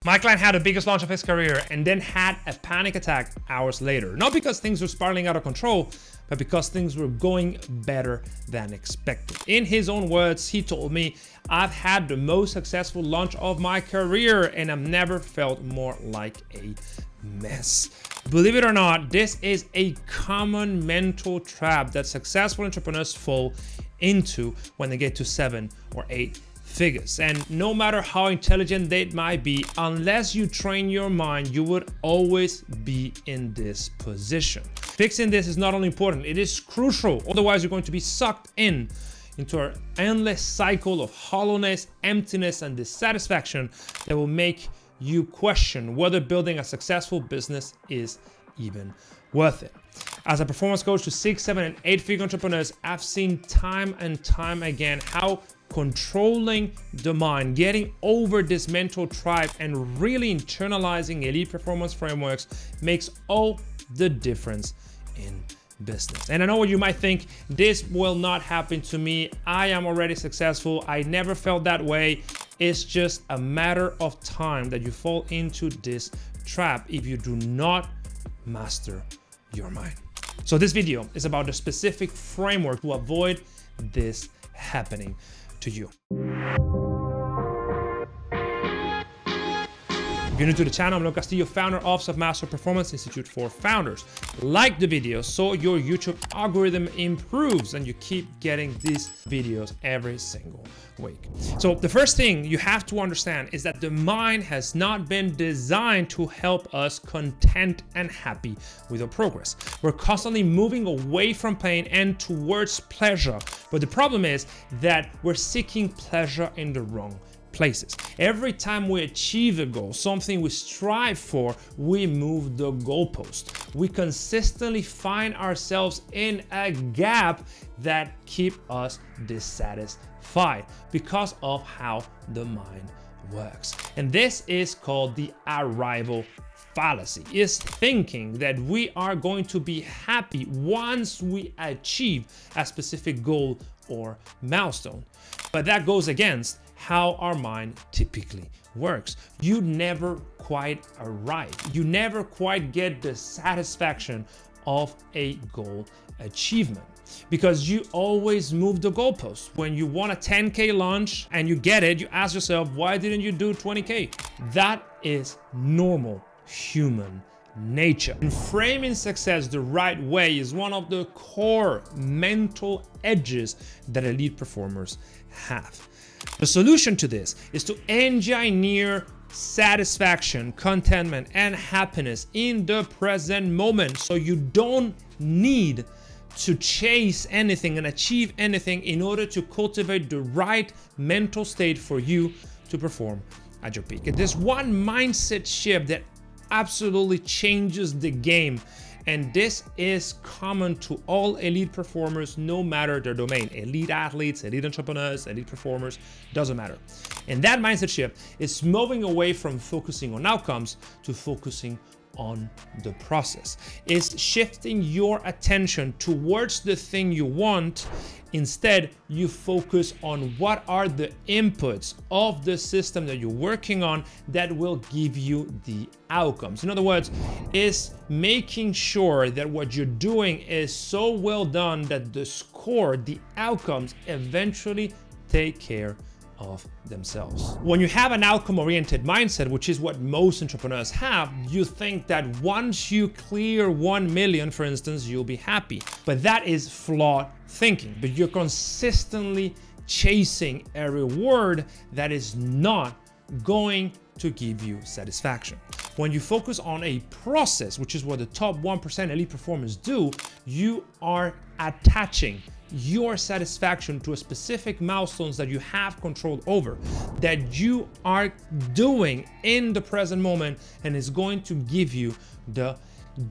My client had the biggest launch of his career and then had a panic attack hours later. Not because things were spiraling out of control, but because things were going better than expected. In his own words, he told me, "I've had the most successful launch of my career and I've never felt more like a mess." Believe it or not, this is a common mental trap that successful entrepreneurs fall into when they get to 7 or 8 figures. And no matter how intelligent they might be, unless you train your mind, you would always be in this position. Fixing this is not only important, it is crucial. Otherwise, you're going to be sucked into an endless cycle of hollowness, emptiness, and dissatisfaction that will make you question whether building a successful business is even worth it. As a performance coach to 6, 7, and 8-figure entrepreneurs, I've seen time and time again how controlling the mind, getting over this mental tribe, and really internalizing elite performance frameworks makes all the difference in business. And I know what you might think, this will not happen to me. I am already successful. I never felt that way. It's just a matter of time that you fall into this trap if you do not master your mind. So this video is about the specific framework to avoid this happening to you. If you're new to the channel, I'm Castillo, founder of Selfmastered Performance Institute for Founders. Like the video so your YouTube algorithm improves and you keep getting these videos every single week. So the first thing you have to understand is that the mind has not been designed to help us content and happy with our progress. We're constantly moving away from pain and towards pleasure. But the problem is that we're seeking pleasure in the wrong places. Every time we achieve a goal, something we strive for, we move the goalpost. We consistently find ourselves in a gap that keep us dissatisfied because of how the mind works. And this is called the arrival fallacy. Is thinking that we are going to be happy once we achieve a specific goal or milestone. But that goes against how our mind typically works. You never quite arrive. You never quite get the satisfaction of a goal achievement because you always move the goalpost. When you want a 10K launch and you get it, you ask yourself, why didn't you do 20K? That is normal human nature. And framing success the right way is one of the core mental edges that elite performers have. The solution to this is to engineer satisfaction, contentment, and happiness in the present moment so you don't need to chase anything and achieve anything in order to cultivate the right mental state for you to perform at your peak. There's one mindset shift that absolutely changes the game, and this is common to all elite performers, no matter their domain. Elite athletes, elite entrepreneurs, elite performers, doesn't matter. And that mindset shift is moving away from focusing on outcomes to focusing on the process. It's shifting your attention towards the thing you want. Instead, you focus on what are the inputs of the system that you're working on that will give you the outcomes. In other words, it's making sure that what you're doing is so well done that the score, the outcomes eventually take care of themselves. When you have an outcome-oriented mindset, which is what most entrepreneurs have, you think that once you clear 1 million, for instance, you'll be happy. But that is flawed thinking. But you're consistently chasing a reward that is not going to give you satisfaction. When you focus on a process, which is what the top 1% elite performers do, you are attaching your satisfaction to a specific milestones that you have control over, that you are doing in the present moment, and is going to give you the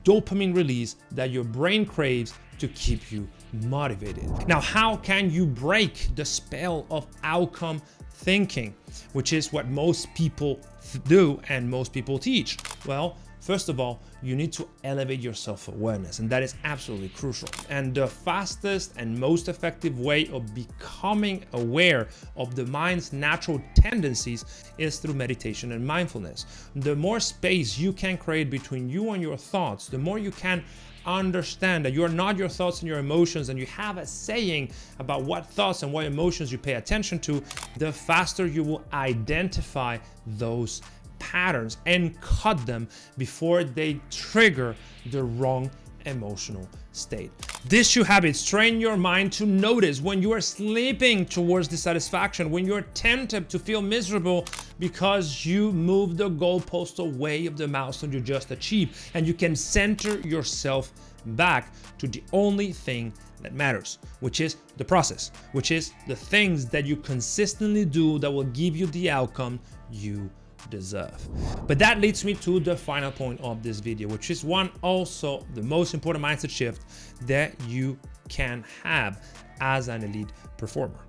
dopamine release that your brain craves to keep you motivated. Now, how can you break the spell of outcome thinking, which is what most people do and most people teach? Well, First of all, you need to elevate your self-awareness, and that is absolutely crucial. And the fastest and most effective way of becoming aware of the mind's natural tendencies is through meditation and mindfulness. The more space you can create between you and your thoughts, the more you can understand that you are not your thoughts and your emotions, and you have a saying about what thoughts and what emotions you pay attention to, the faster you will identify those patterns and cut them before they trigger the wrong emotional state. These 2 habits train your mind to notice when you are slipping towards dissatisfaction, when you're tempted to feel miserable because you move the goalpost away of the milestone you just achieved, and you can center yourself back to the only thing that matters, which is the process, which is the things that you consistently do that will give you the outcome you deserve. But that leads me to the final point of this video, which is also the most important mindset shift that you can have as an elite performer.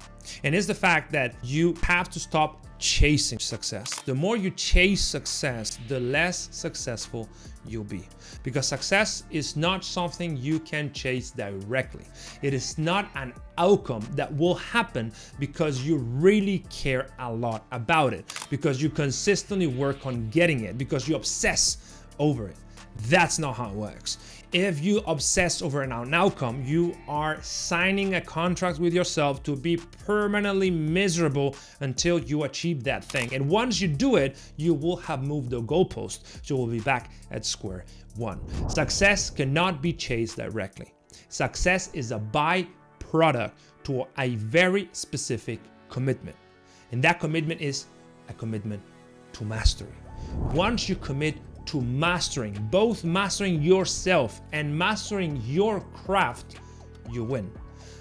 And it's the fact that you have to stop chasing success. The more you chase success, the less successful you'll be. Because success is not something you can chase directly. It is not an outcome that will happen because you really care a lot about it, because you consistently work on getting it, because you obsess over it. That's not how it works. If you obsess over an outcome, you are signing a contract with yourself to be permanently miserable until you achieve that thing. And once you do it, you will have moved the goalpost. So we'll be back at square one. Success cannot be chased directly. Success is a byproduct to a very specific commitment. And that commitment is a commitment to mastery. Once you commit to mastering, both mastering yourself and mastering your craft, you win.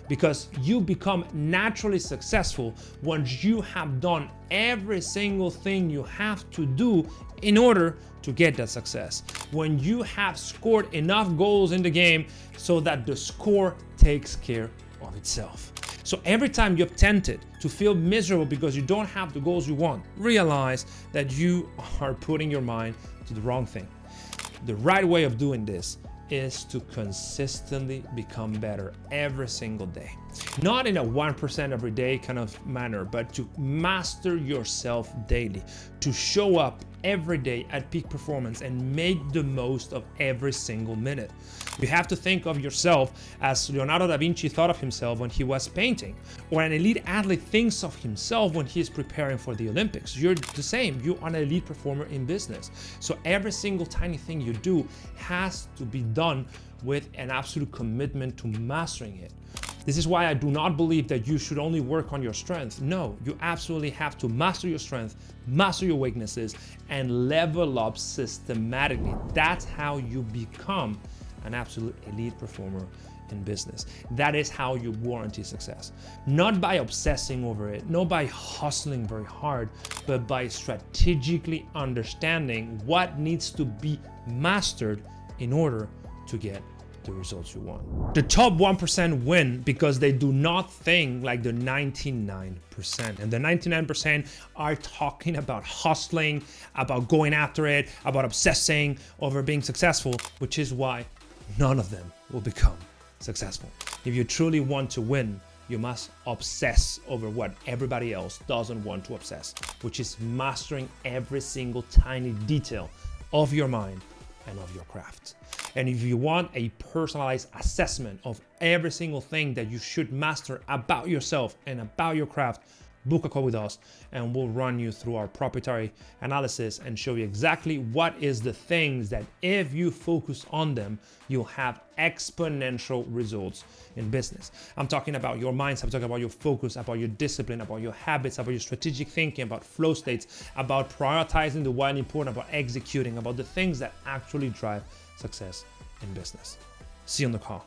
Because you become naturally successful once you have done every single thing you have to do in order to get that success. When you have scored enough goals in the game so that the score takes care of itself. So every time you're tempted to feel miserable because you don't have the goals you want, realize that you are putting your mind to the wrong thing. The right way of doing this is to consistently become better every single day. Not in a 1% every day kind of manner, but to master yourself daily, to show up every day at peak performance and make the most of every single minute. You have to think of yourself as Leonardo da Vinci thought of himself when he was painting, or an elite athlete thinks of himself when he is preparing for the Olympics. You're the same. You are an elite performer in business. So every single tiny thing you do has to be done with an absolute commitment to mastering it. This is why I do not believe that you should only work on your strengths. No, you absolutely have to master your strengths, master your weaknesses, and level up systematically. That's how you become an absolute elite performer in business. That is how you guarantee success. Not by obsessing over it, not by hustling very hard, but by strategically understanding what needs to be mastered in order to get the results you want. The top 1% win because they do not think like the 99%. And the 99% are talking about hustling, about going after it, about obsessing over being successful, which is why none of them will become successful. If you truly want to win, you must obsess over what everybody else doesn't want to obsess, which is mastering every single tiny detail of your mind and of your craft. And if you want a personalized assessment of every single thing that you should master about yourself and about your craft, book a call with us and we'll run you through our proprietary analysis and show you exactly what is the things that if you focus on them, you'll have exponential results in business. I'm talking about your mindset, I'm talking about your focus, about your discipline, about your habits, about your strategic thinking, about flow states, about prioritizing the what's important, about executing, about the things that actually drive success in business. See you on the call.